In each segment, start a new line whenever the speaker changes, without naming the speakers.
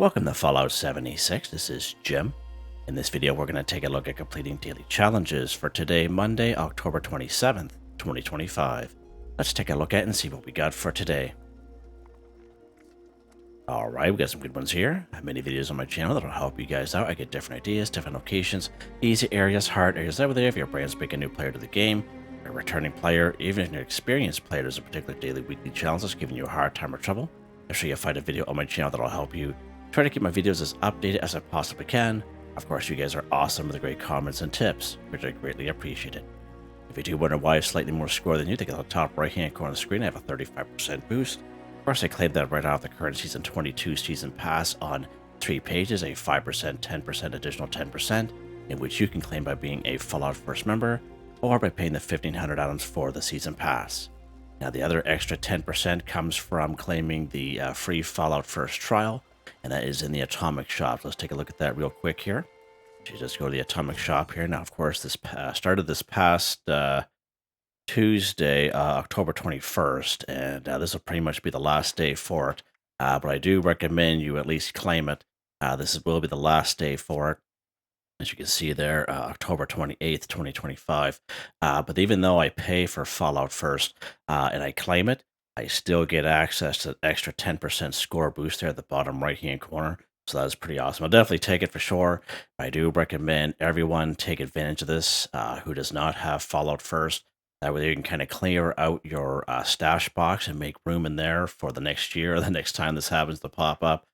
Welcome to Fallout 76. This is Jim. In this video, we're going to take a look at completing daily challenges for today, Monday, October 27th, 2025. Let's take a look at it and see what we got for today. Alright, we got some good ones here. I have many videos on my channel that'll help you guys out. I get different ideas, different locations, easy areas, hard areas over there if you're a brand spanking new player to the game, a returning player, even if you're an experienced player, there's a particular daily, weekly challenge that's giving you a hard time or trouble. I'll show you find a video on my channel that'll help you. Try to keep my videos as updated as I possibly can. Of course, you guys are awesome with the great comments and tips, which I greatly appreciate it. If you do wonder why I have slightly more score than you, take a look at the top right-hand corner of the screen. I have a 35% boost. Of course, I claimed that right off the current Season 22 Season Pass on 3 pages, a 5%, 10%, additional 10%, in which you can claim by being a Fallout First member, or by paying the 1,500 items for the Season Pass. Now, the other extra 10% comes from claiming the free Fallout First trial, and that is in the Atomic Shop. Let's take a look at that real quick here. So just go to the Atomic Shop here. Now, of course, this started this past Tuesday, October 21st, and this will pretty much be the last day for it. But I do recommend you at least claim it. Will be the last day for it. As you can see there, October 28th, 2025. But even though I pay for Fallout First and I claim it, I still get access to the extra 10% score boost there at the bottom right-hand corner. So that is pretty awesome. I'll definitely take it for sure. I do recommend everyone take advantage of this who does not have Fallout First. That way you can kind of clear out your stash box and make room in there for the next year or the next time this happens to pop up.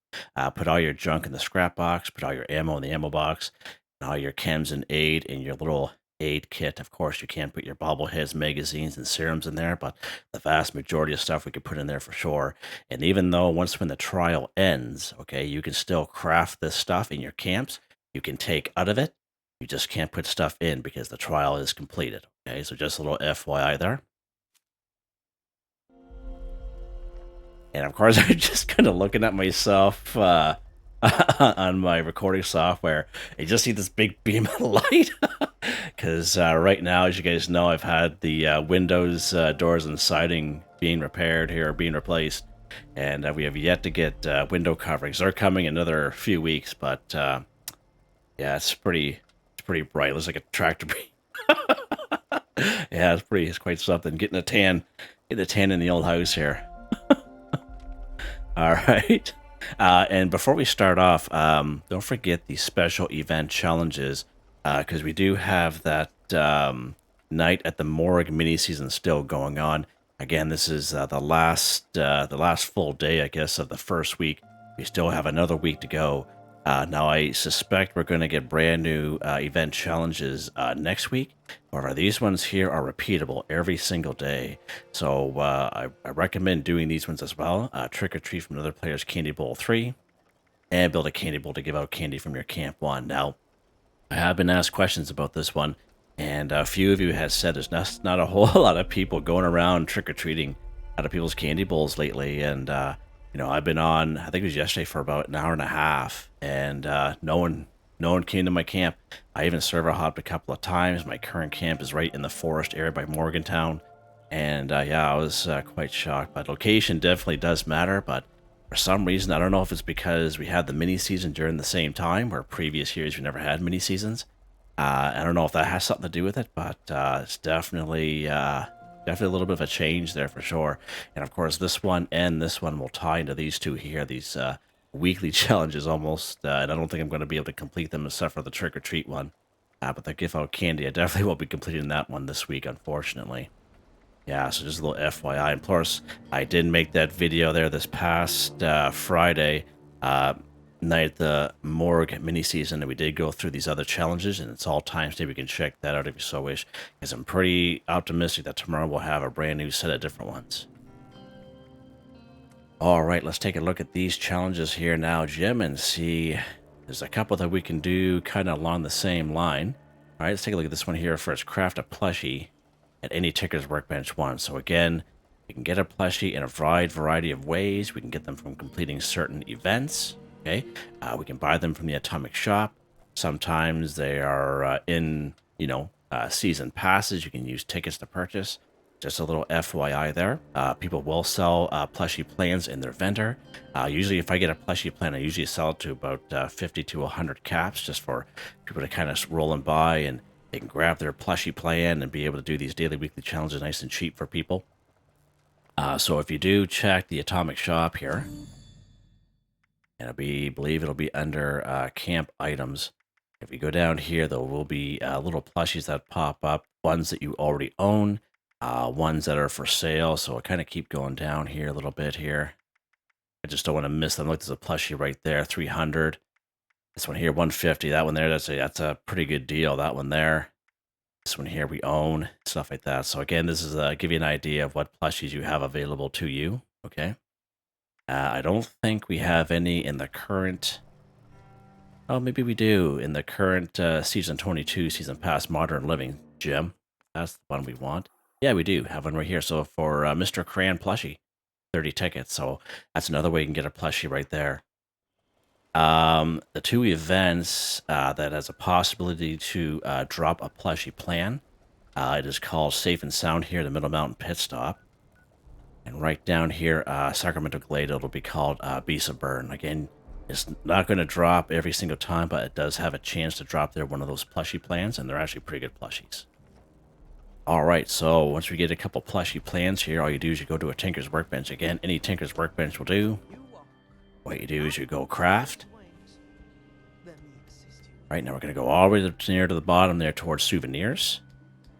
Put all your junk in the scrap box, put all your ammo in the ammo box, and all your chems and aid in your little aid kit. Of course, you can't put your bobbleheads, magazines, and serums in there, but the vast majority of stuff we could put in there for sure. And even though when the trial ends, okay, you can still craft this stuff in your camps. You can take out of it. You just can't put stuff in because the trial is completed. Okay, so just a little FYI there. And of course, I'm just kind of looking at myself on my recording software. I just see this big beam of light because right now, as you guys know, I've had the windows, doors, and siding being repaired here, being replaced, and we have yet to get window coverings. They're coming in another few weeks, but yeah, it's pretty bright. It looks like a tractor beam. Yeah, it's quite something. Getting a tan in the old house here. All right. And before we start off, don't forget the special event challenges, because we do have that Night at the Morgue mini-season still going on. Again, this is the last full day, I guess, of the first week. We still have another week to go. Now, I suspect we're going to get brand new event challenges next week. However, these ones here are repeatable every single day. So I recommend doing these ones as well. Trick or treat from another player's Candy Bowl 3. And build a candy bowl to give out candy from your Camp 1. Now, I have been asked questions about this one. And a few of you have said there's not a whole lot of people going around trick-or-treating out of people's candy bowls lately. And you know, I've been on, I think it was yesterday, for about an hour and a half, and no one came to my camp. I even server hopped a couple of times. My current camp is right in the forest area by Morgantown, and yeah, I was quite shocked. But location definitely does matter, but for some reason, I don't know if it's because we had the mini-season during the same time, where previous years we never had mini-seasons. I don't know if that has something to do with it, but it's definitely a little bit of a change there for sure. And of course, this one and this one will tie into these two here, these weekly challenges almost. And I don't think I'm going to be able to complete them except for the trick-or-treat one. But the give out candy, I definitely won't be completing that one this week, unfortunately. Yeah, so just a little FYI. And plus, I did make that video there this past Friday, Night at the Morgue mini-season, and we did go through these other challenges, and it's all timestamped. You can check that out if you so wish, because I'm pretty optimistic that tomorrow we'll have a brand new set of different ones. All right, let's take a look at these challenges here now, Jim, and see. There's a couple that we can do kind of along the same line. All right, let's take a look at this one here first. Craft a plushie at any Ticker's Workbench 1. So again, you can get a plushie in a wide variety of ways. We can get them from completing certain events. Okay, we can buy them from the Atomic Shop. Sometimes they are in, season passes. You can use tickets to purchase. Just a little FYI there. People will sell plushie plans in their vendor. Usually, if I get a plushie plan, I usually sell it to about 50 to 100 caps, just for people to kind of roll and buy, and they can grab their plushie plan and be able to do these daily, weekly challenges nice and cheap for people. So if you do check the Atomic Shop here, and believe it'll be under camp items. If you go down here, there will be little plushies that pop up, ones that you already own, ones that are for sale. So I kind of keep going down here a little bit here. I just don't want to miss them. Look, there's a plushie right there, 300. This one here, 150. That one there, that's a pretty good deal. That one there. This one here we own, stuff like that. So again, this is give you an idea of what plushies you have available to you. Okay. I don't think we have any in the current... Oh, maybe we do. In the current Season 22 Season Pass Modern Living gym. That's the one we want. Yeah, we do have one right here. So for Mr. Cran plushie, 30 tickets. So that's another way you can get a plushie right there. The two events that has a possibility to drop a plushie plan. It is called Safe and Sound here, the Middle Mountain Pit Stop. And right down here, Sacramento Glade, it'll be called Beast of Burn. Again, it's not going to drop every single time, but it does have a chance to drop there one of those plushie plans, and they're actually pretty good plushies. All right, so once we get a couple plushie plans here, all you do is you go to a Tinker's Workbench. Again, any Tinker's Workbench will do. What you do is you go craft. Right, now we're going to go all the way near to the bottom there towards souvenirs.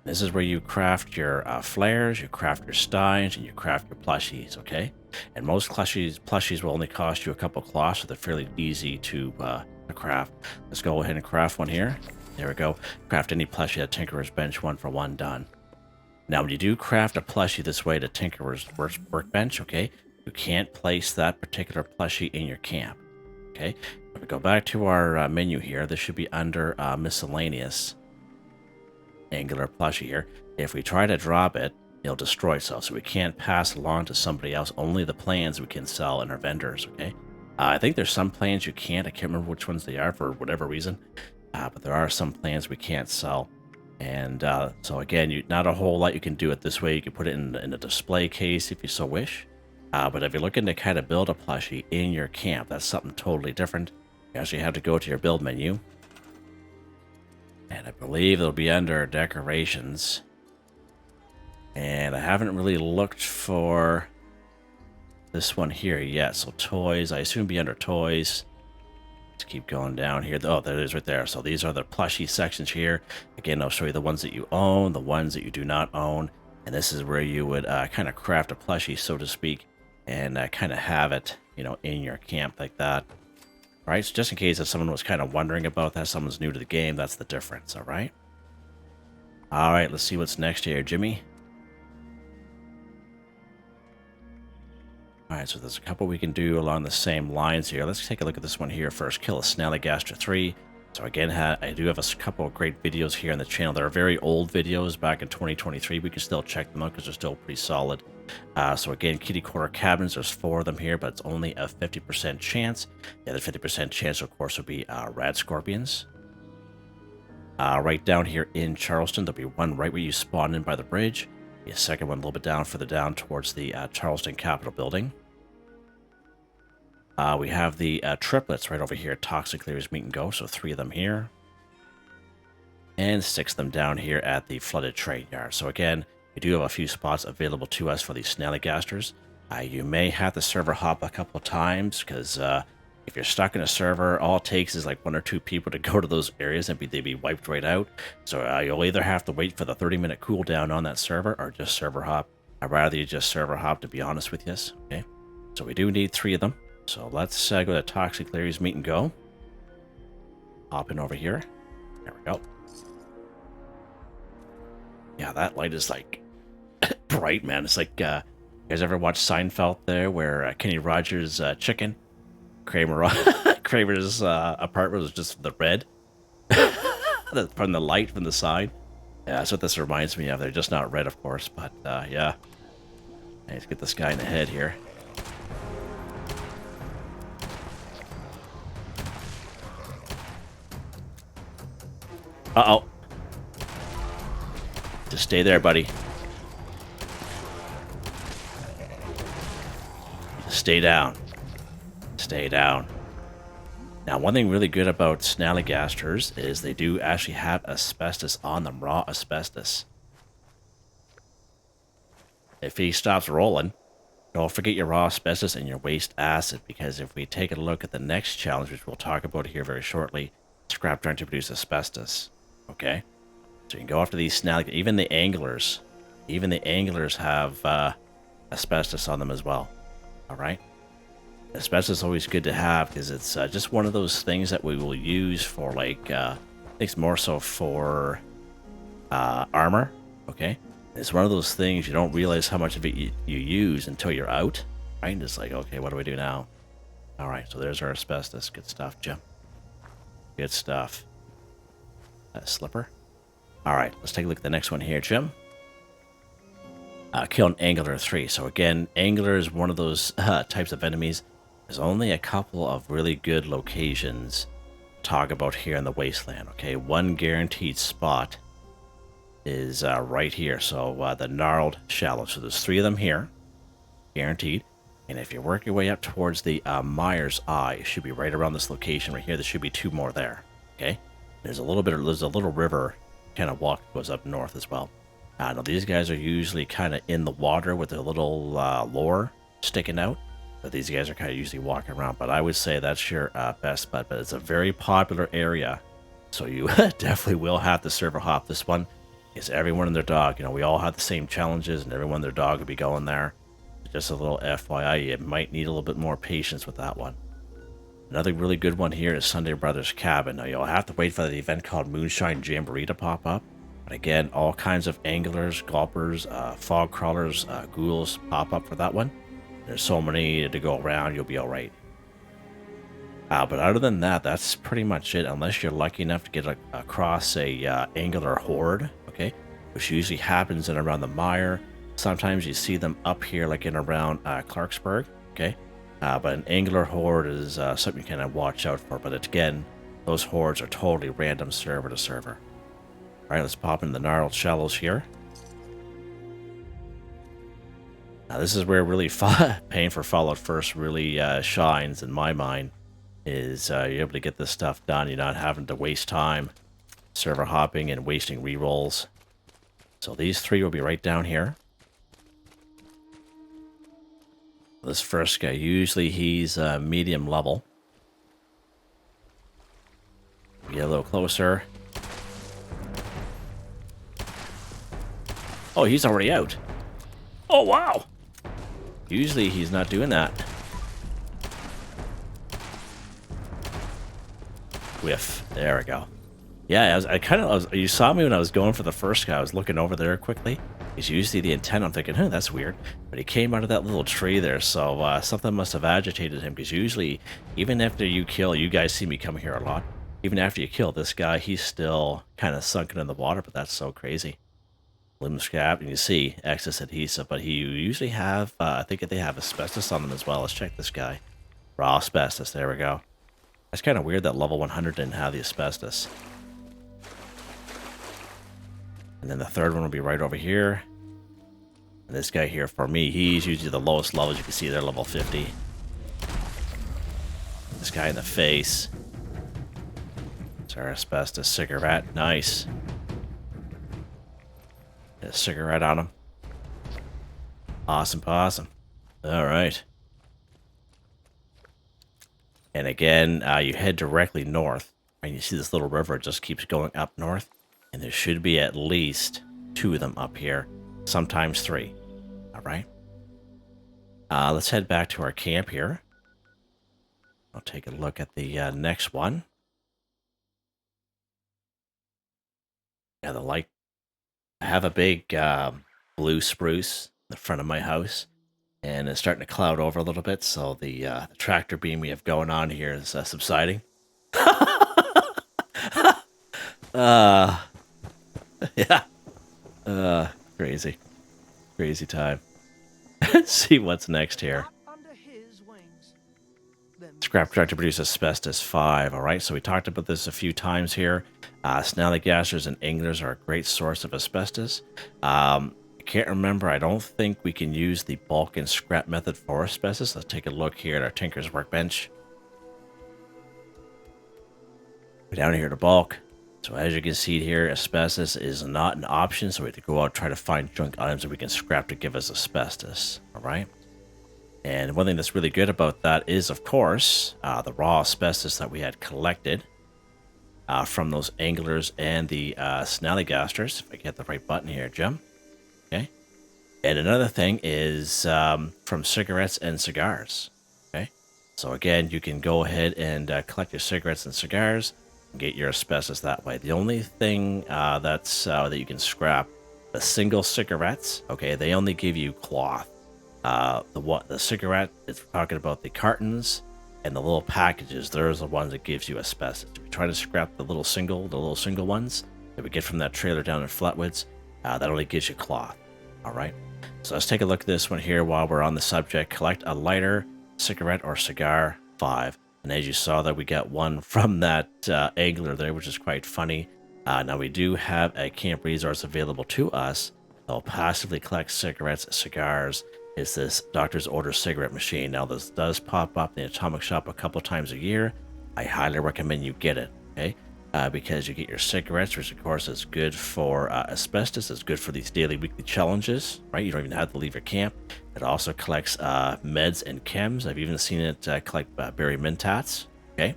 This is where you craft your flares, you craft your steins, and you craft your plushies, okay? And most plushies will only cost you a couple cloths, so they're fairly easy to craft. Let's go ahead and craft one here. There we go. Craft any plushie at Tinkerer's Bench, 1 for 1, done. Now, when you do craft a plushie this way to Tinkerer's Workbench, okay, you can't place that particular plushie in your camp, okay? If we go back to our menu here, this should be under Miscellaneous. Angular plushie here. If we try to drop it, it'll destroy itself, so we can't pass it along to somebody else. Only the plans we can sell in our vendors, okay? I think there's some plans you can't. I can't remember which ones they are for whatever reason, but there are some plans we can't sell. And so again, not a whole lot you can do it this way. You can put it in a display case if you so wish, but if you're looking to kind of build a plushie in your camp, that's something totally different. You actually have to go to your build menu, and I believe it'll be under decorations. And I haven't really looked for this one here yet. So toys, I assume be under toys. Let's keep going down here. Oh, there it is right there. So these are the plushie sections here. Again, I'll show you the ones that you own, the ones that you do not own. And this is where you would kind of craft a plushie, so to speak, and kind of have it, you know, in your camp like that. All right, so just in case if someone was kind of wondering about that, someone's new to the game, that's the difference, all right? All right, let's see what's next here, Jimmy. All right, so there's a couple we can do along the same lines here. Let's take a look at this one here first. Kill a Snallygaster 3. So again, I do have a couple of great videos here on the channel. They're very old videos back in 2023. We can still check them out because they're still pretty solid. So again, kitty corner cabins, there's 4 of them here, but it's only a 50% chance. The other 50% chance, of course, would be rad scorpions. Right down here in Charleston, there'll be one right where you spawn in by the bridge. The second one a little bit down, further down towards the Charleston Capitol building. We have the triplets right over here, Toxic Clearers Meet and Go, so 3 of them here. And 6 of them down here at the flooded train yard. So again, we do have a few spots available to us for these Snallygasters. You may have to server hop a couple of times, because if you're stuck in a server, all it takes is like 1 or 2 people to go to those areas and they'd be wiped right out. So you'll either have to wait for the 30-minute cooldown on that server or just server hop. I'd rather you just server hop, to be honest with you. Okay, so we do need 3 of them. So let's go to Toxic Clearers Meet and Go. Hop in over here. There we go. Yeah, that light is like bright, man. It's like, you guys ever watch Seinfeld there, where Kenny Rogers' chicken, Kramer's apartment was just the red from the light from the side. Yeah, that's what this reminds me of. They're just not red, of course, but yeah. Let's get this guy in the head here. Uh-oh. Just stay there, buddy. Stay down. Stay down. Now, one thing really good about Snallygasters is they do actually have asbestos on them, raw asbestos. If he stops rolling, don't forget your raw asbestos and your waste acid, because if we take a look at the next challenge, which we'll talk about here very shortly, scrap trying to produce asbestos. Okay? So you can go after these Snallygators. Even the anglers have asbestos on them as well. Alright? Asbestos is always good to have because it's just one of those things that we will use for, like, I think it's more so for armor. Okay? It's one of those things you don't realize how much of it you use until you're out. Right? And it's like, okay, what do we do now? Alright, so there's our asbestos. Good stuff, Jim. Good stuff. Slipper. Alright, let's take a look at the next one here, Jim. Kill an Angler 3. So again, Angler is one of those types of enemies. There's only a couple of really good locations to talk about here in the Wasteland. Okay, one guaranteed spot is right here. So the Gnarled Shallows. So there's 3 of them here, guaranteed. And if you work your way up towards the Mire's Eye, it should be right around this location right here. There should be 2 more there. Okay, there's a little river kind of goes up north as well. Now these guys are usually kind of in the water with their little lure sticking out. But these guys are kind of usually walking around. But I would say that's your best bet. But it's a very popular area, so you definitely will have to server hop this one. Because everyone and their dog, we all have the same challenges, and everyone and their dog will be going there. Just a little FYI, you might need a little bit more patience with that one. Another really good one here is Sunday Brothers Cabin. Now you'll have to wait for the event called Moonshine Jamboree to pop up. But again, all kinds of anglers, gulpers, fog crawlers, ghouls pop up for that one. There's so many to go around, you'll be alright. But other than that, that's pretty much it. Unless you're lucky enough to get across a angler horde, okay, which usually happens in around the mire. Sometimes you see them up here, like in around Clarksburg, okay. But an angler horde is something you kind of watch out for. But again, those hordes are totally random server to server. All right, let's pop in the Gnarled Shallows here. Now this is where really paying for Fallout First really shines in my mind. Is you're able to get this stuff done. You're not having to waste time server hopping and wasting rerolls. So these 3 will be right down here. This first guy, usually he's medium level. Get a little closer. Oh, he's already out. Oh, wow. Usually he's not doing that. Whiff. There we go. Yeah, you saw me when I was going for the first guy. I was looking over there quickly. He's usually the antenna. I'm thinking, that's weird. But he came out of that little tree there, so something must have agitated him. Because usually, even after you kill, you guys see me come here a lot. Even after you kill this guy, he's still kind of sunken in the water. But that's so crazy. Limb scrap, and you see excess adhesive. But he usually have, I think they have asbestos on them as well. Let's check this guy. Raw asbestos. There we go. That's kind of weird that level 100 didn't have the asbestos. And then the third one will be right over here. And this guy here, for me, he's usually the lowest level. As you can see, they're level 50. This guy in the face. It's our asbestos cigarette. Nice. Get a cigarette on him. Awesome, awesome. All right. And again, you head directly north. And you see this little river. It just keeps going up north. And there should be at least 2 of them up here. Sometimes 3. All right. Let's head back to our camp here. I'll take a look at the next one. Yeah, the light. I have a big blue spruce in the front of my house. And it's starting to cloud over a little bit. So the tractor beam we have going on here is subsiding. Yeah. Crazy. Crazy time. Let's see what's next here. Scrap tractor produce asbestos 5. Alright, so we talked about this a few times here. Snallygasters and anglers are a great source of asbestos. It can't remember. I don't think we can use the bulk and scrap method for asbestos. Let's take a look here at our Tinker's Workbench. We're down here to bulk. So as you can see here, asbestos is not an option. So we have to go out and try to find junk items that we can scrap to give us asbestos. All right. And one thing that's really good about that is, of course, the raw asbestos that we had collected from those anglers and the Snallygasters. If I get the right button here, Jim. Okay. And another thing is from cigarettes and cigars. Okay. So again, you can go ahead and collect your cigarettes and cigars and get your asbestos that way. The only thing that you can scrap, the single cigarettes, okay, they only give you cloth. The cigarette, it's talking about the cartons and the little packages. Those are the ones that gives you asbestos. If you try to scrap the little single ones that we get from that trailer down in Flatwoods, that only gives you cloth. All right. So let's take a look at this one here while we're on the subject. Collect a lighter, cigarette, or cigar 5. And as you saw that we got one from that angler there, which is quite funny. Now we do have a camp resource available to us that will passively collect cigarettes, cigars. Is this Doctor's Order cigarette machine. Now this does pop up in the Atomic Shop a couple times a year. I highly recommend you get it, okay? Because you get your cigarettes, which of course is good for asbestos. It's good for these daily, weekly challenges, right? You don't even have to leave your camp. It also collects meds and chems. I've even seen it collect berry mentats, okay?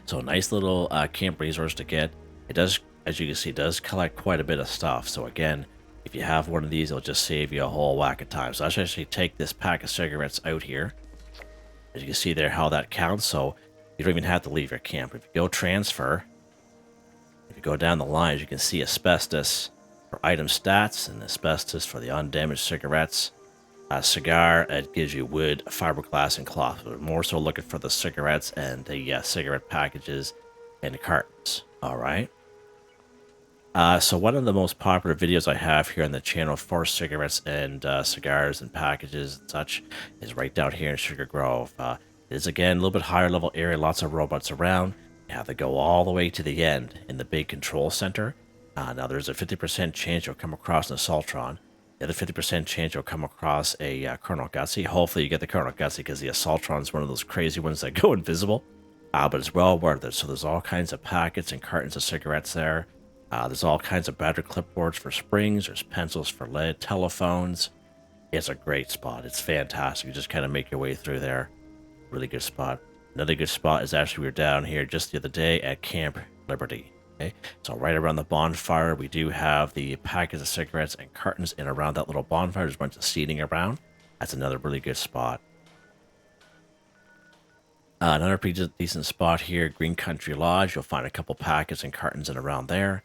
So a nice little camp resource to get. It does, as you can see, does collect quite a bit of stuff. So again, if you have one of these, it'll just save you a whole whack of time. So let's actually take this pack of cigarettes out here. As you can see there, how that counts. So you don't even have to leave your camp. If you go transfer, if you go down the line, you can see asbestos for item stats and asbestos for the undamaged cigarettes. Cigar, it gives you wood, fiberglass, and cloth. We're more so looking for the cigarettes and the cigarette packages and the cartons. All right. So one of the most popular videos I have here on the channel for cigarettes and cigars and packages and such is right down here in Sugar Grove. It is, again, a little bit higher level area, lots of robots around. You have to go all the way to the end in the big control center. Now there's a 50% chance you'll come across an Assaultron. The other 50% chance you'll come across a Colonel Gutsy. Hopefully you get the Colonel Gutsy because the Assaultron is one of those crazy ones that go invisible. But it's well worth it. So there's all kinds of packets and cartons of cigarettes there. There's all kinds of battery clipboards for springs. There's pencils for lead, telephones. It's a great spot. It's fantastic. You just kind of make your way through there. Really good spot. Another good spot is actually we were down here just the other day at Camp Liberty. Okay, so right around the bonfire, we do have the packets of cigarettes and cartons in around that little bonfire. There's a bunch of seating around. That's another really good spot. Another pretty decent spot here, Green Country Lodge. You'll find a couple packets and cartons in around there.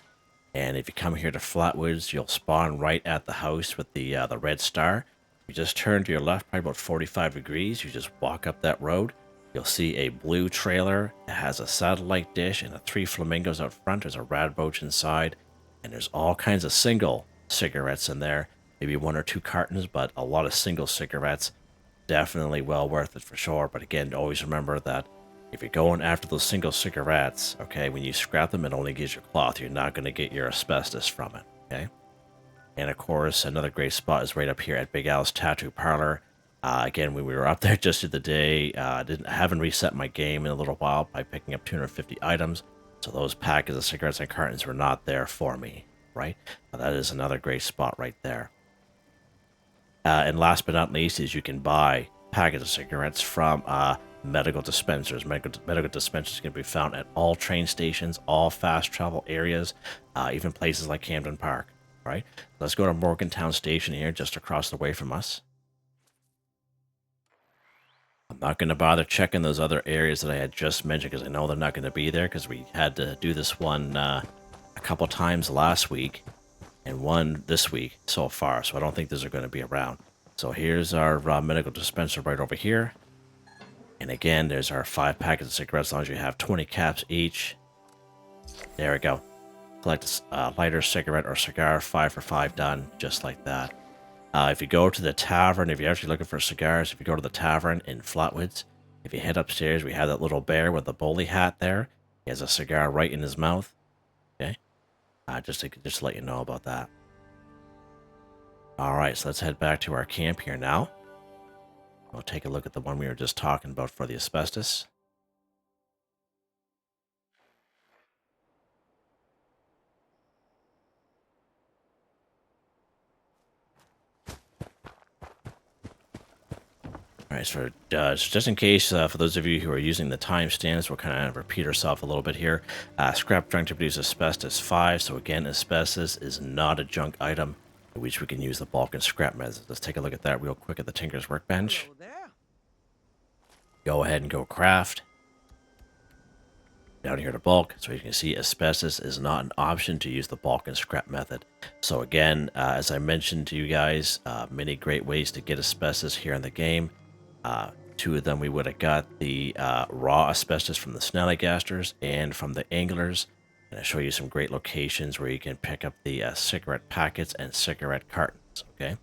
And if you come here to Flatwoods, you'll spawn right at the house with the red star. You just turn to your left, probably about 45 degrees. You just walk up that road. You'll see a blue trailer. It has a satellite dish and 3 flamingos out front. There's a rad roach inside. And there's all kinds of single cigarettes in there. Maybe 1 or 2 cartons, but a lot of single cigarettes. Definitely well worth it for sure. But again, always remember that if you're going after those single cigarettes, okay, when you scrap them, it only gives you cloth. You're not going to get your asbestos from it, okay? And of course, another great spot is right up here at Big Al's Tattoo Parlor. Again, when we were up there just the other day, haven't reset my game in a little while by picking up 250 items. So those packets of cigarettes and cartons were not there for me, right? That is another great spot right there. And last but not least is you can buy packets of cigarettes from medical dispensers. Medical dispensers can be found at all train stations, all fast travel areas, even places like Camden Park. All right, let's go to Morgantown Station here, just across the way from us. I'm not going to bother checking those other areas that I had just mentioned because I know they're not going to be there because we had to do this one a couple times last week and one this week so far, so I don't think those are going to be around. So here's our medical dispenser right over here. And again, there's our 5 packets of cigarettes, as long as you have 20 caps each. There we go. Collect a lighter, cigarette, or cigar, 5 for 5 done, just like that. If you go to the tavern, if you're actually looking for cigars, if you go to the tavern in Flatwoods, if you head upstairs, we have that little bear with the bowler hat there. He has a cigar right in his mouth. Okay? Just to let you know about that. All right, so let's head back to our camp here now. We'll take a look at the one we were just talking about for the asbestos. All right, so just in case, for those of you who are using the timestamps, we'll kind of repeat ourselves a little bit here. Scrap junk to produce asbestos 5. So again, asbestos is not a junk item, which we can use the bulk and scrap methods. Let's take a look at that real quick at the Tinker's Workbench. Go ahead and go craft. Down here to bulk, so you can see asbestos is not an option to use the bulk and scrap method. So again, as I mentioned to you guys, many great ways to get asbestos here in the game. 2 of them we would have got the raw asbestos from the Snallygasters and from the anglers. And I'll show you some great locations where you can pick up the cigarette packets and cigarette cartons, okay?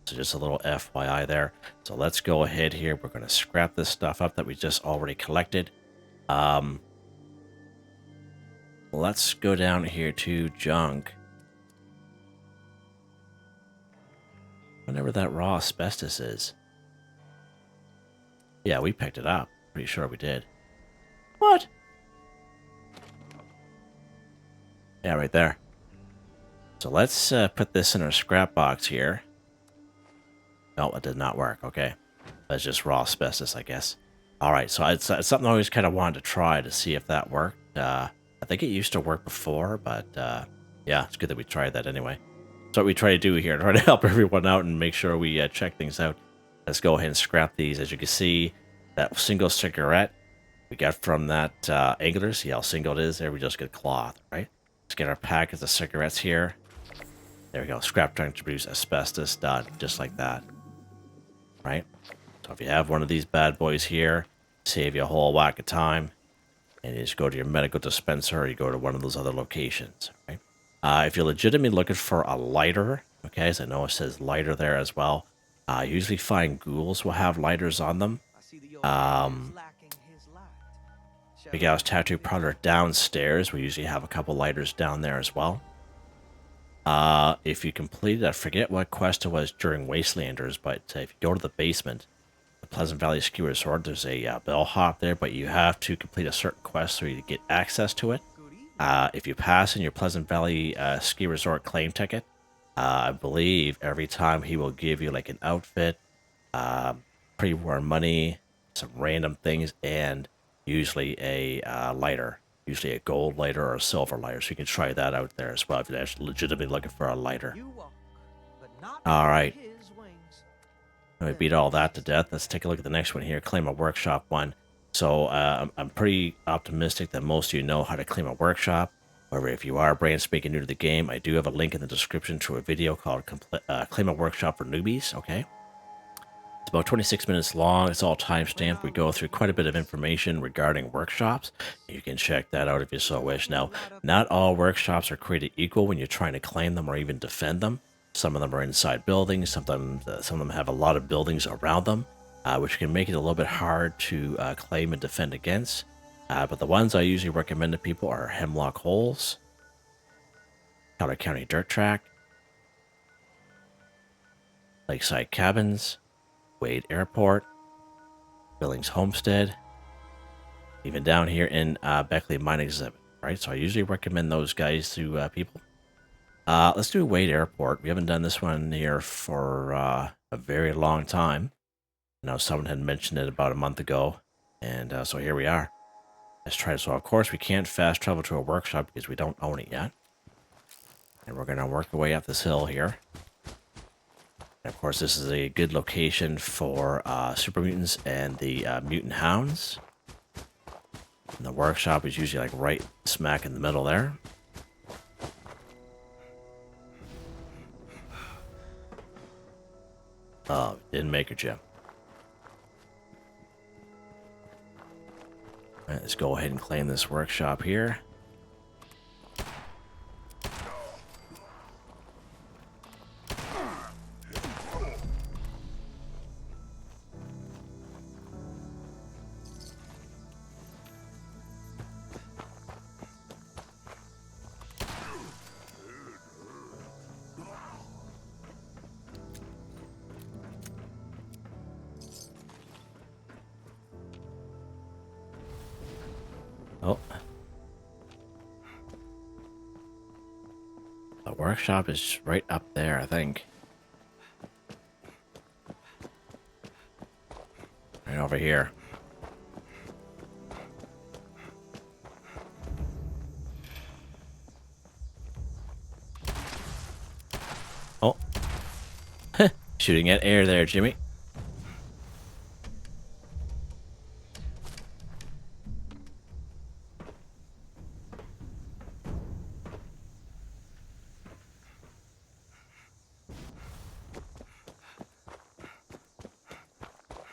So just a little FYI there. So let's go ahead here. We're going to scrap this stuff up that we just already collected. Let's go down here to junk. Whatever that raw asbestos is. Yeah, we picked it up. Pretty sure we did. What? Yeah, right there. So let's put this in our scrap box here. No, it did not work. Okay. That's just raw asbestos, I guess. All right, so it's something I always kind of wanted to try to see if that worked. I think it used to work before, but yeah, it's good that we tried that anyway. So what we try to do here, try to help everyone out and make sure we check things out. Let's go ahead and scrap these. As you can see, that single cigarette we got from that angler. See how single it is? There we just get cloth, right? Let's get our packets of cigarettes here. There we go. Scrap junk to produce asbestos, done. Just like that. Right? So if you have one of these bad boys here, save you a whole whack of time. And you just go to your medical dispenser or you go to one of those other locations, right? If you're legitimately looking for a lighter, okay, as I know it says lighter there as well, I usually find ghouls will have lighters on them. Big Al's Tattoo Parlor downstairs, we usually have a couple lighters down there as well. If you completed, I forget what quest it was during Wastelanders, but if you go to the basement, the Pleasant Valley Ski Resort, there's a bellhop there, but you have to complete a certain quest so you get access to it. If you pass in your Pleasant Valley Ski Resort claim ticket, I believe every time he will give you like an outfit, pre-war money, some random things, and usually a lighter, usually a gold lighter or a silver lighter. So you can try that out there as well if you're actually legitimately looking for a lighter. All right. We beat all that to death. Let's take a look at the next one here. Claim a workshop one. So I'm pretty optimistic that most of you know how to claim a workshop. However, if you are brand spanking new to the game, I do have a link in the description to a video called Claim a Workshop for Newbies, okay? It's about 26 minutes long. It's all timestamped. We go through quite a bit of information regarding workshops. You can check that out if you so wish. Now, not all workshops are created equal when you're trying to claim them or even defend them. Some of them are inside buildings. Some of them have a lot of buildings around them, which can make it a little bit hard to claim and defend against. But the ones I usually recommend to people are Hemlock Holes, Powder County Dirt Track, Lakeside Cabins, Wade Airport, Billings Homestead, even down here in Beckley Mine Exhibit, right? So I usually recommend those guys to people. Let's do Wade Airport. We haven't done this one here for a very long time. I know someone had mentioned it about a month ago, and so here we are. Let's try it. So, of course, we can't fast travel to a workshop because we don't own it yet. And we're going to work our way up this hill here. And, of course, this is a good location for super mutants and the mutant hounds. And the workshop is usually like right smack in the middle there. Oh, didn't make it, Jim. All right, let's go ahead and claim this workshop here. Oh. The workshop is right up there, I think. Right over here. Oh. Shooting at air there, Jimmy.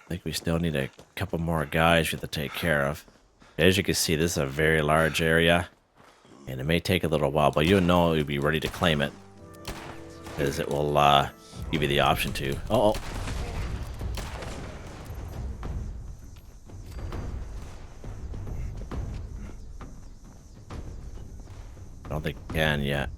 I think we still need a couple more guys we have to take care of. As you can see, this is a very large area, and it may take a little while, but you'll know you'll be ready to claim it, because it will give you the option to. Uh-oh. I don't think you can yet.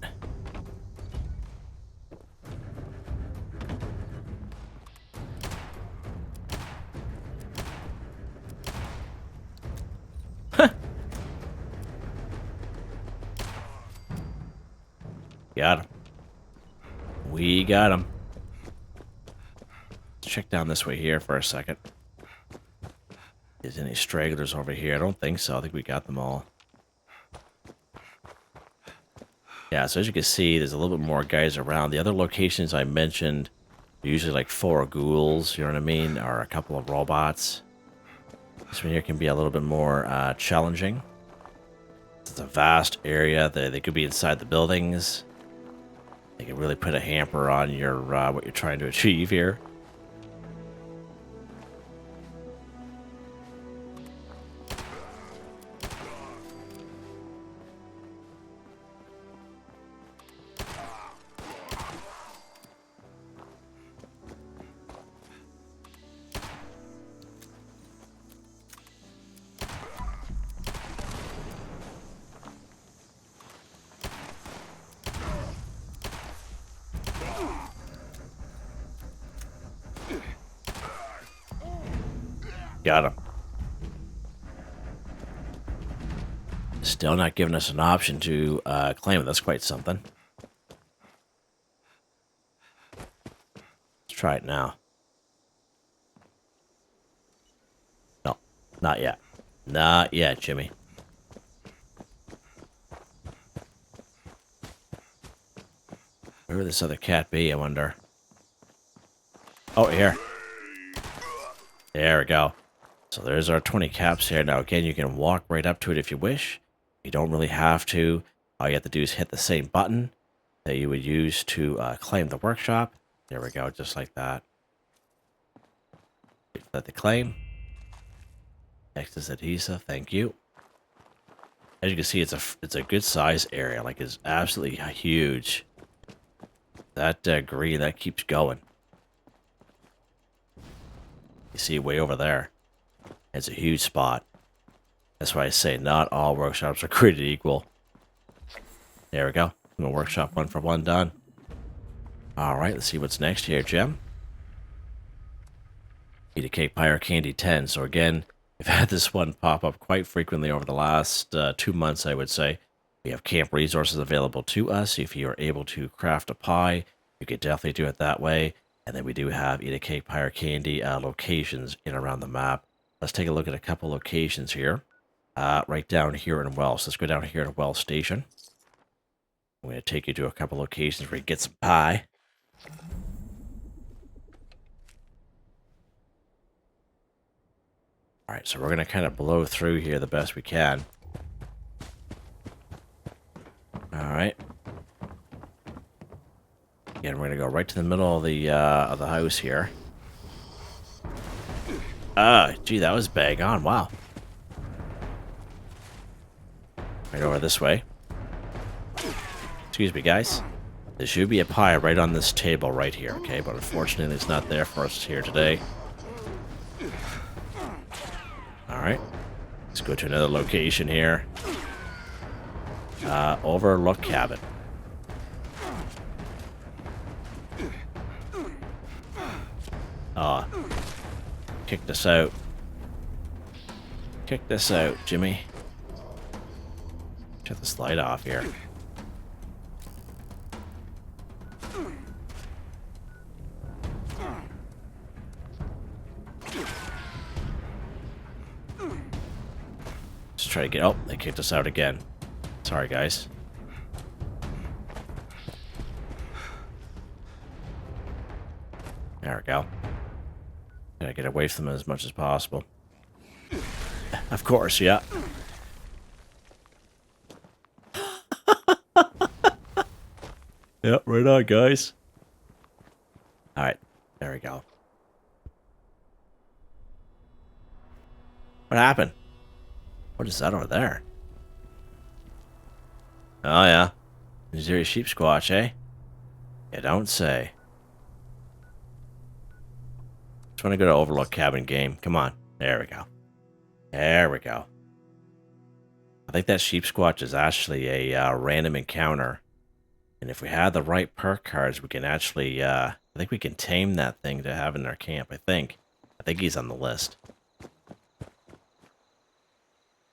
Got him. We got him. Let's check down this way here for a second. Is any stragglers over here? I don't think so. I think we got them all. Yeah, so as you can see, there's a little bit more guys around. The other locations I mentioned are usually like 4 ghouls, you know what I mean? Or a couple of robots. This one here can be a little bit more challenging. It's a vast area. They could be inside the buildings. They can really put a hamper on your what you're trying to achieve here. Got him. Still not giving us an option to claim it. That's quite something. Let's try it now. No, not yet. Not yet, Jimmy. Where would this other cat be, I wonder? Oh, here. There we go. So there's our 20 caps here. Now, again, you can walk right up to it if you wish. You don't really have to. All you have to do is hit the same button that you would use to claim the workshop. There we go, just like that. Let the claim. Next is adhesive. Thank you. As you can see, it's a good size area. Like, it's absolutely huge. That green, that keeps going. You see way over there. It's a huge spot. That's why I say not all workshops are created equal. There we go. I'm gonna workshop 1 for 1 done. Alright, let's see what's next here, Jim. Eat a cake, pie, or candy 10. So again, I've had this one pop up quite frequently over the last 2 months, I would say. We have camp resources available to us. If you are able to craft a pie, you could definitely do it that way. And then we do have eat a cake, pie, or candy locations in around the map. Let's take a look at a couple locations here. Right down here in Wells. Let's go down here to Wells Station. I'm going to take you to a couple locations where you get some pie. Alright, so we're going to kind of blow through here the best we can. Alright. Again, we're going to go right to the middle of the house here. Gee, that was bang on. Wow. Right over this way. Excuse me, guys. There should be a pie right on this table right here, okay? But unfortunately, it's not there for us here today. Alright. Let's go to another location here. Overlook cabin. Kick this out. Kick this out, Jimmy. Shut this light off here. Just try to get... Oh, they kicked us out again. Sorry, guys. There we go. Gotta get away from them as much as possible. Of course, yeah. Yep, right on, guys. Alright, there we go. What happened? What is that over there? Oh, yeah. Is there a sheep squatch, eh? You don't say. Just want to go to Overlook Cabin game. Come on. There we go. There we go. I think that sheep squatch is actually a random encounter. And if we have the right perk cards, we can actually, I think we can tame that thing to have in our camp, I think. I think he's on the list.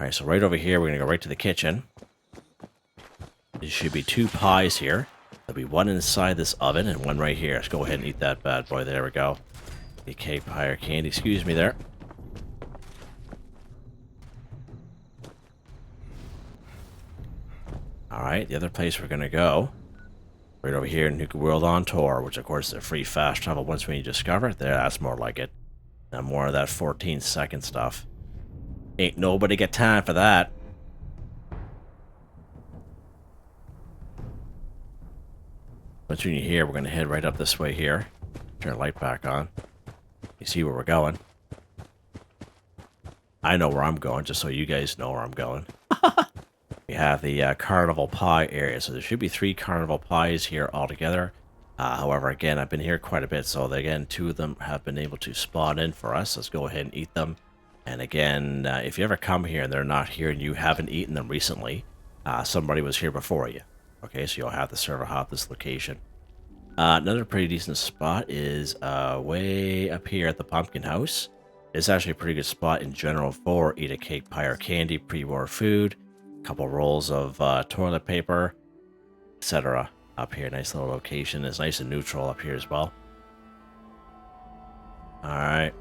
Alright, so right over here, we're going to go right to the kitchen. There should be 2 pies here. There'll be one inside this oven and one right here. Let's go ahead and eat that bad boy. There we go. The cake pie or candy, excuse me there. Alright, the other place we're going to go. Right over here in Nuka World on Tour, which of course is a free fast travel once when you discover it. There, that's more like it. Now more of that 14-second stuff. Ain't nobody got time for that. Once when you're here, we're going to head right up this way here. Turn the light back on. You see where we're going. I know where I'm going, just so you guys know where I'm going. We have the carnival pie area, so there should be 3 carnival pies here altogether. However, again, I've been here quite a bit, so again, 2 of them have been able to spawn in for us. Let's go ahead and eat them. And again, if you ever come here and they're not here and you haven't eaten them recently, somebody was here before you. Okay, so you'll have to server hop this location. Another pretty decent spot is way up here at the pumpkin house. It's actually a pretty good spot in general for eat a cake, pie, or candy, pre-war food. Couple rolls of toilet paper, etc. Up here, nice little location. It's nice and neutral up here as well. Alright.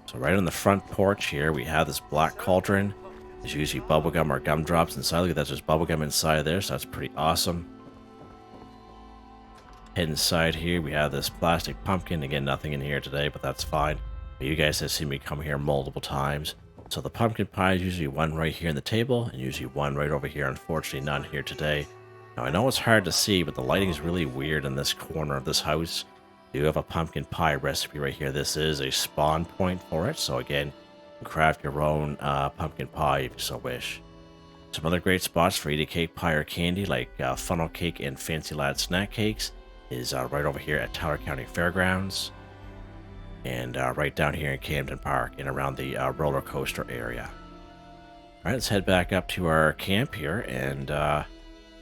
So right on the front porch here, we have this black cauldron. There's usually bubblegum or gumdrops inside. Look at that, there's bubblegum inside there, so that's pretty awesome. Inside here, we have this plastic pumpkin. Again, nothing in here today, but that's fine. But you guys have seen me come here multiple times. So the pumpkin pie is usually one right here on the table, and usually one right over here. Unfortunately, none here today. Now, I know it's hard to see, but the lighting is really weird in this corner of this house. You have a pumpkin pie recipe right here. This is a spawn point for it. So again, you can craft your own pumpkin pie if you so wish. Some other great spots for eating cake, pie, or candy, like funnel cake and Fancy Lad snack cakes, is right over here at Tyler County Fairgrounds. And right down here in Camden Park and around the roller coaster area. Alright, let's head back up to our camp here and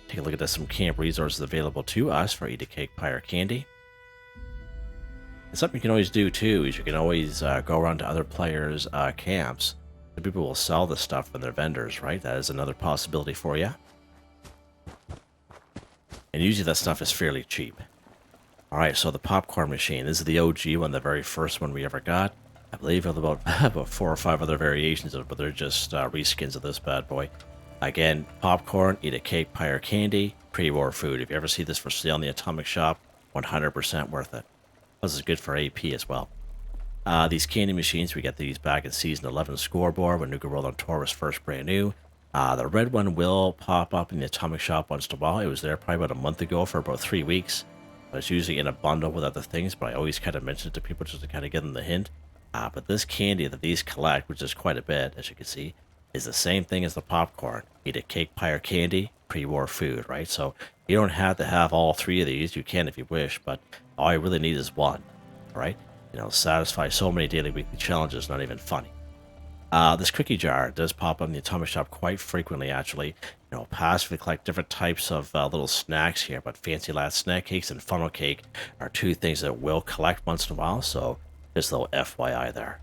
take a look at some camp resources available to us for eat a cake, pie, or candy. And something you can always do too is you can always go around to other players' camps. The people will sell this stuff from their vendors, right? That is another possibility for you. And usually that stuff is fairly cheap. Alright, so the popcorn machine. This is the OG one, the very first one we ever got. I believe there's about 4 or 5 other variations of it, but they're just reskins of this bad boy. Again, popcorn, eat a cake, pie, or candy, pre-war food. If you ever see this for sale in the Atomic Shop, 100% worth it. Plus, it's good for AP as well. These candy machines, we got these back in Season 11 Scoreboard when Nuka World on Tour was first brand new. The red one will pop up in the Atomic Shop once in a while. It was there probably about a month ago for about 3 weeks. It's usually in a bundle with other things, but I always kind of mention it to people just to kind of give them the hint. But this candy that these collect, which is quite a bit, as you can see, is the same thing as the popcorn. Eat a cake, pie, or candy, pre-war food, right? So you don't have to have all 3 of these. You can if you wish, but all you really need is one, right? You know, satisfy so many daily, weekly challenges, not even funny. This cookie jar does pop up in the Atomic Shop quite frequently, actually. You know, passively collect different types of little snacks here, but Fancy Lad snack cakes and funnel cake are 2 things that will collect once in a while, so just a little FYI there.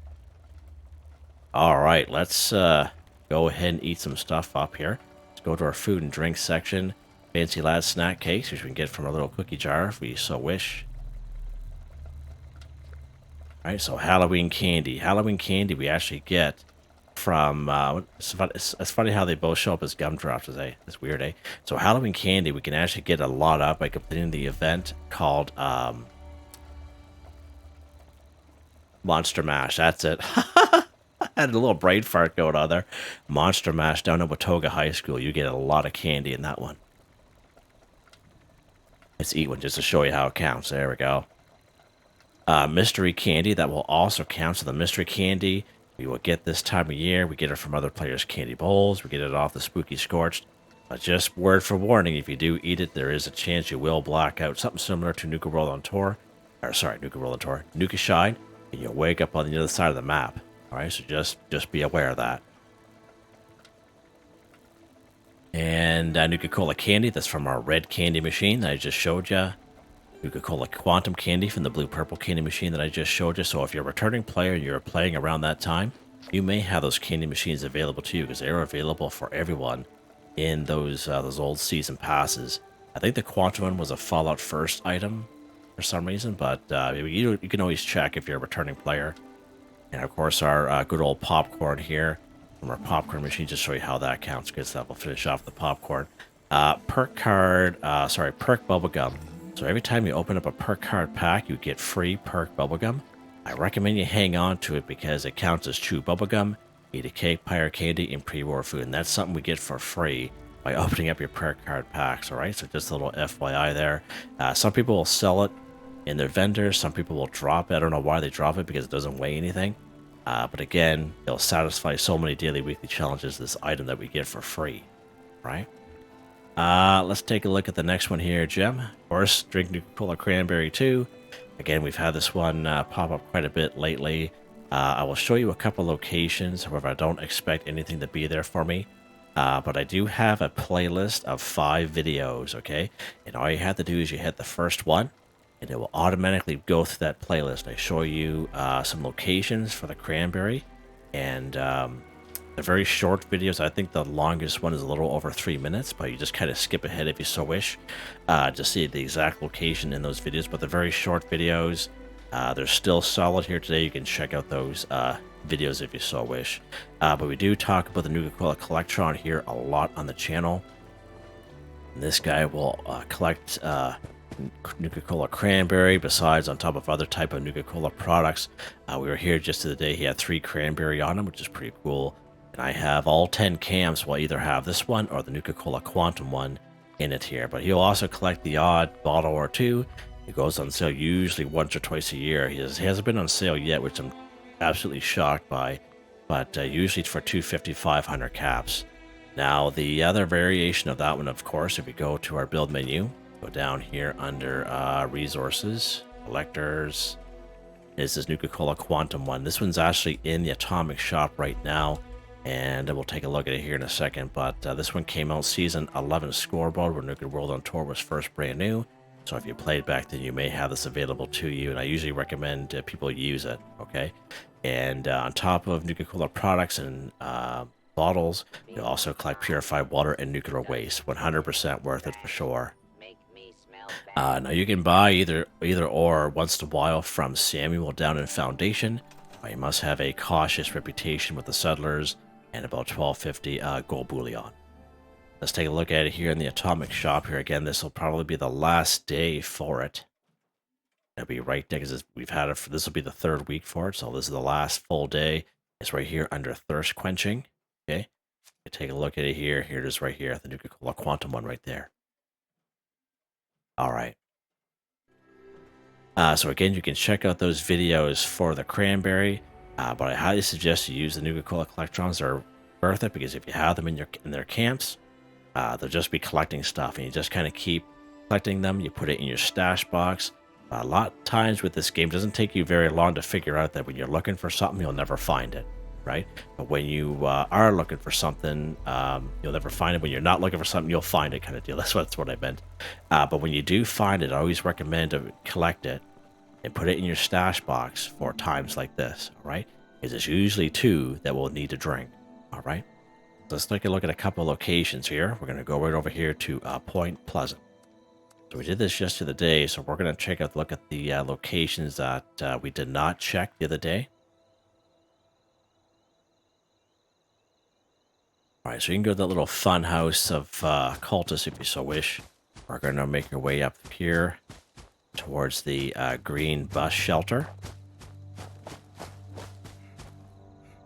Alright, let's go ahead and eat some stuff up here. Let's go to our food and drink section. Fancy lad snack cakes, which we can get from our little cookie jar if we so wish. All right, so Halloween candy. Halloween candy we actually get from, it's funny how they both show up as gumdrops. It's weird, eh? So Halloween candy we can actually get a lot of by completing the event called Monster Mash. That's it. I had a little brain fart going on there. Monster Mash down at Watoga High School. You get a lot of candy in that one. Let's eat one just to show you how it counts. There we go. Mystery candy, that will also count. So the mystery candy we will get this time of year. We get it from other players' candy bowls. We get it off the Spooky Scorched. Just word for warning, if you do eat it, there is a chance you will black out. Something similar to Nuka World on Tour. Or sorry, Nuka World on Tour. Nuka Shine. And you'll wake up on the other side of the map. Alright, so just be aware of that. And Nuka-Cola candy, that's from our red candy machine that I just showed you. Nuka-Cola Quantum Candy from the blue-purple candy machine that I just showed you. So if you're a returning player and you're playing around that time, you may have those candy machines available to you because they're available for everyone in those old season passes. I think the Quantum one was a Fallout First item for some reason, but you can always check if you're a returning player. And of course our good old popcorn here from our popcorn machine, just show you how that counts because that will finish off the popcorn. Perk bubblegum. So every time you open up a perk card pack, you get free perk bubblegum. I recommend you hang on to it because it counts as chew bubblegum, eat a cake, pie or candy, and pre-war food. And that's something we get for free by opening up your perk card packs, alright? So just a little FYI there. Some people will sell it in their vendors. Some people will drop it. I don't know why they drop it because it doesn't weigh anything. But again, it'll satisfy so many daily, weekly challenges, this item that we get for free, right? Let's take a look at the next one here, Gem. Of course, drink Nuka-Cola Cranberry too. Again, we've had this one pop up quite a bit lately. I will show you a couple locations. However, I don't expect anything to be there for me. But I do have a playlist of 5 videos, okay? And all you have to do is you hit the first one, and it will automatically go through that playlist. I show you some locations for the Cranberry, and they're very short videos. I think the longest one is a little over 3 minutes, but you just kind of skip ahead if you so wish to see the exact location in those videos. But they're very short videos. They're still solid here today. You can check out those videos if you so wish. But we do talk about the Nuka-Cola Collectron here a lot on the channel. And this guy will collect Nuka-Cola Cranberry, besides on top of other type of Nuka-Cola products. We were here just the day. He had 3 Cranberry on him, which is pretty cool. And I have all 10 cams. Will either have this one or the Nuka-Cola Quantum one in it here. But he'll also collect the odd bottle or two. It goes on sale usually once or twice a year. He hasn't been on sale yet, which I'm absolutely shocked by. But usually it's for 250, 500 caps. Now, the other variation of that one, of course, if we go to our build menu, go down here under resources, collectors, is this Nuka-Cola Quantum one. This one's actually in the Atomic Shop right now, and we'll take a look at it here in a second. But this one came out Season 11 scoreboard when Nuka World on Tour was first brand new. So if you played back then, you may have this available to you, and I usually recommend people use it, okay? And on top of Nuka-Cola products and bottles, you also collect purified water and nuclear waste. 100% worth it for sure. Now you can buy either or once in a while from Samuel down in Foundation. You must have a cautious reputation with the settlers and about 1250 gold bullion. Let's take a look at it here in the Atomic Shop here. Again, this will probably be the last day for it. It'll be right there because we've had it for, this will be the 3rd week for it. So this is the last full day. It's right here under thirst quenching. Okay. Take a look at it here. Here it is right here. The Nuka-Cola Quantum one right there. All right. So again, you can check out those videos for the Cranberry, but I highly suggest you use the Nuka-Cola Collectrons. They're worth it because if you have them in their camps, they'll just be collecting stuff, and you just kind of keep collecting them. You put it in your stash box. A lot of times with this game, it doesn't take you very long to figure out that when you're looking for something, you'll never find it, right? But when you are looking for something, you'll never find it. When you're not looking for something, you'll find it, kind of deal. That's what I meant. But when you do find it, I always recommend to collect it and put it in your stash box for times like this, all right? Because it's usually 2 that will need to drink, all right? Let's take a look at a couple locations here. We're going to go right over here to Point Pleasant. So we did this just the other day, so we're going to take a look at the locations that we did not check the other day. All right, so you can go to that little fun house of cultists if you so wish. We're going to make our way up here towards the green bus shelter.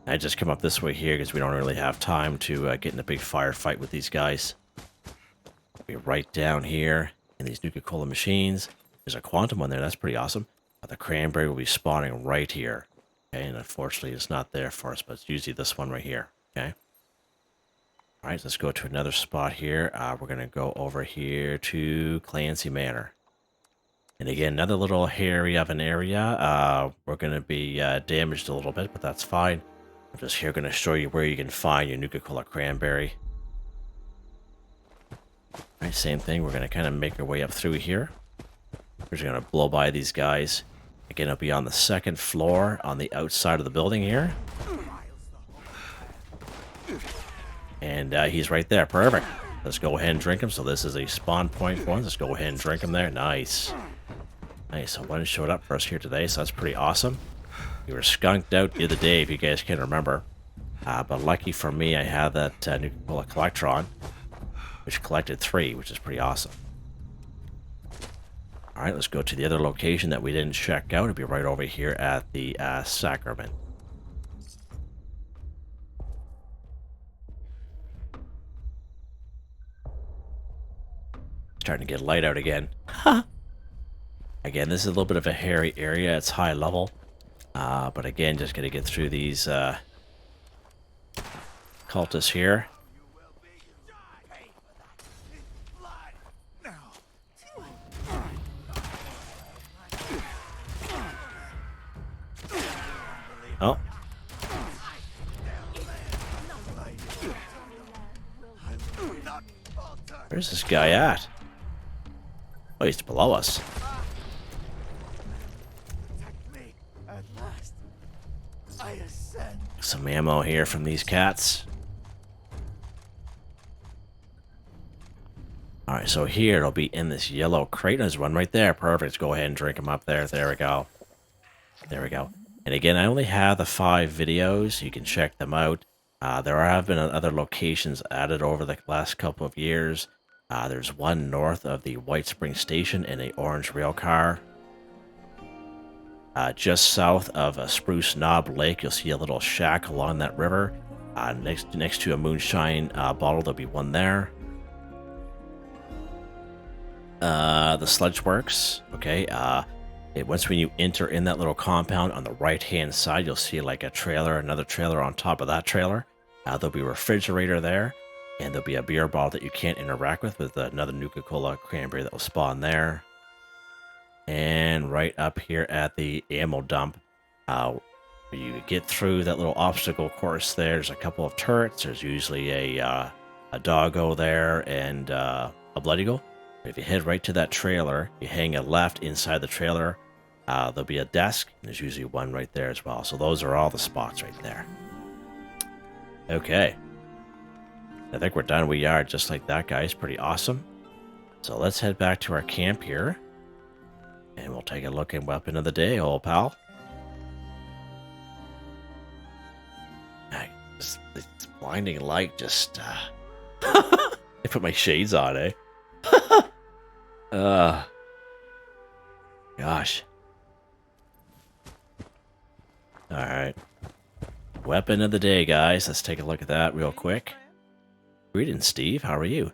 I just come up this way here because we don't really have time to get in a big firefight with these guys. Be right down here in these Nuka-Cola machines. There's a quantum one there. That's pretty awesome. The cranberry will be spawning right here. Okay, and unfortunately it's not there for us, but it's usually this one right here. Okay. All right, let's go to another spot here. We're going to go over here to Clancy Manor. And again, another little hairy of an area. We're going to be damaged a little bit, but that's fine. I'm just here going to show you where you can find your Nuka-Cola cranberry. All right, same thing. We're going to kind of make our way up through here. We're just going to blow by these guys. Again, it'll be on the second floor on the outside of the building here. And he's right there. Perfect. Let's go ahead and drink him. So this is a spawn point for us. Let's go ahead and drink him there. Nice. Nice. So one showed up for us here today, so that's pretty awesome. We were skunked out the other day, if you guys can remember. But lucky for me, I have that Nuka-Cola Collectron, which collected 3, which is pretty awesome. All right, let's go to the other location that we didn't check out. It'll be right over here at the Sacrament. Starting to get light out again. Again, this is a little bit of a hairy area. It's high level. But again, just going to get through these cultists here. Oh. Where's this guy at? Oh, he's below us. Some ammo here from these cats. Alright, so here it'll be in this yellow crate. There's one right there. Perfect. Let's go ahead and drink them up there. There we go. There we go. And again, I only have the 5 videos. You can check them out. There have been other locations added over the last couple of years. There's one north of the White Spring Station in a orange rail car. Just south of Spruce Knob Lake, you'll see a little shack along that river. Next to a moonshine bottle, there'll be one there. The Sludge Works, okay. Once when you enter in that little compound on the right-hand side, you'll see like a trailer, another trailer on top of that trailer. There'll be a refrigerator there, and there'll be a beer bottle that you can't interact with another Nuka-Cola cranberry that will spawn there. And right up here at the ammo dump, you get through that little obstacle course there. There's a couple of turrets. There's usually a doggo there and a blood eagle. If you head right to that trailer, you hang a left inside the trailer, there'll be a desk, and there's usually one right there as well. So those are all the spots right there. Okay. I think we're done. We are just like that, guys. Pretty awesome. So let's head back to our camp here. And we'll take a look at weapon of the day, old pal. This blinding light just... I put my shades on, eh? Gosh. Alright. Weapon of the day, guys. Let's take a look at that real quick. Greetings, Steve. How are you?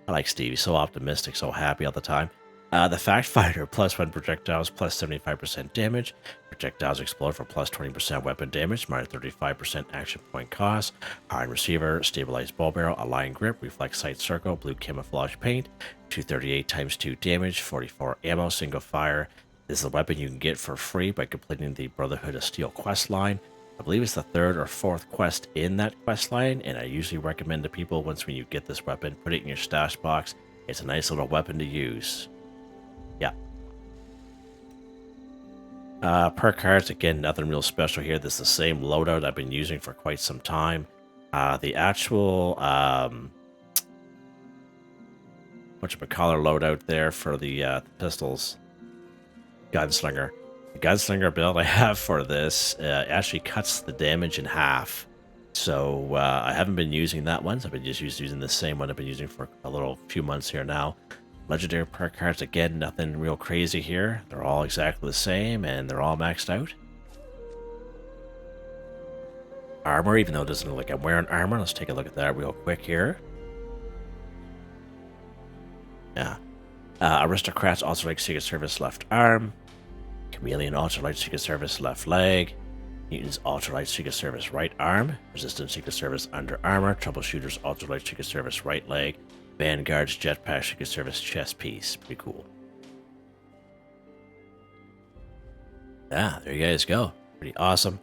I like Steve. He's so optimistic, so happy all the time. The Fact Fighter, +1 projectiles, +75% damage. Projectiles explode for +20% weapon damage, -35% action point cost. Iron Receiver, Stabilized Bow Barrel, Align Grip, Reflex Sight Circle, Blue Camouflage Paint, 238 × 2 damage, 44 ammo, single fire. This is a weapon you can get for free by completing the Brotherhood of Steel quest line. I believe it's the 3rd or 4th quest in that quest line, and I usually recommend to people once when you get this weapon, put it in your stash box. It's a nice little weapon to use. Yeah. Perk cards, again, nothing real special here. This is the same loadout I've been using for quite some time. The actual whatchamacallit loadout there for the pistols, gunslinger. The gunslinger build I have for this actually cuts the damage in half. So I haven't been using that one. So I've been just using the same one I've been using for a few months here now. Legendary perk cards, again, nothing real crazy here. They're all exactly the same, and they're all maxed out. Armor, even though it doesn't look like I'm wearing armor. Let's take a look at that real quick here. Yeah. Aristocrats, also like Secret Service left arm. Chameleon, Ultralight Secret Service left leg. Mutants, Ultralight Secret Service right arm. Resistance Secret Service under armor. Troubleshooters, Ultralight Secret Service right leg. Vanguard's Jetpack Secret Service chest piece. Pretty cool. Yeah, there you guys go. Pretty awesome.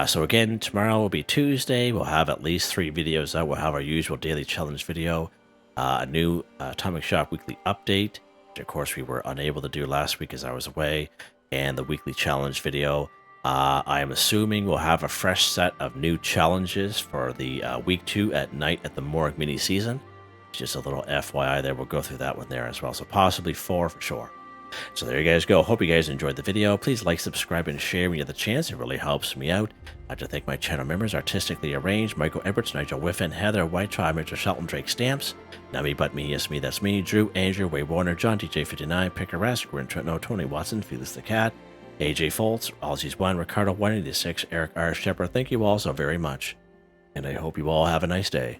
So again, tomorrow will be Tuesday. We'll have at least 3 videos out. We'll have our usual daily challenge video. A new Atomic Shop weekly update, which of course we were unable to do last week as I was away. And the weekly challenge video. I am assuming we'll have a fresh set of new challenges for the week 2 at night at the Morgue mini season. Just a little FYI there. We'll go through that one there as well. So possibly 4 for sure. So there you guys go. Hope you guys enjoyed the video. Please like, subscribe, and share when you have the chance. It really helps me out. I'd like to thank my channel members, Artistically Arranged, Michael Edwards, Nigel Wiffen, Heather, Whitetribe, Mr. Shelton, Drake Stamps, NotMeButMeYesMe, that's me, Drew, Andrew, Waywarner, John, DJ59, Picquerist, Gwen Trutnau, Tony Watson, FelixTheKat, AJ Foltz, Ozzy's One, Ricardo 186, Eric R. Shepard. Thank you all so very much. And I hope you all have a nice day.